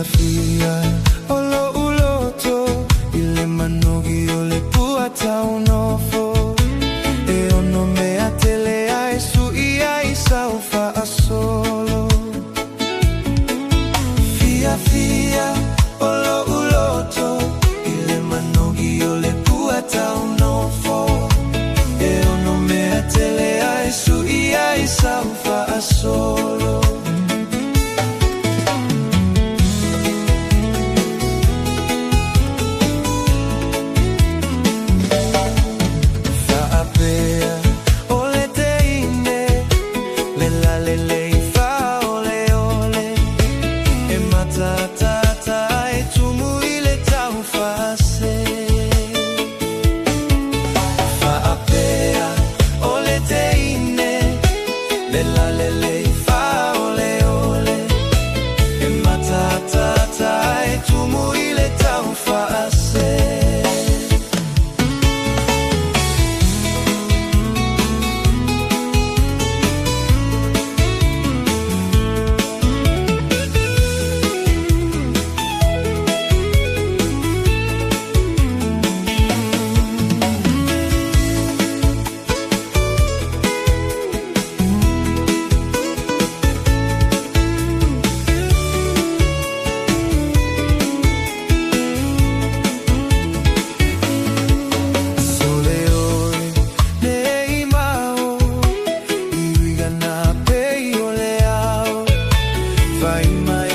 Fiafia, o Lo'u Loto, ile manogi o le puata unofo. E ono me atele ai su ai saufa a solo. Fiafia, o Lo'u Loto, ile manogi o le puata unofo. E ono me atele ai su ai saufa a solo. Vai mai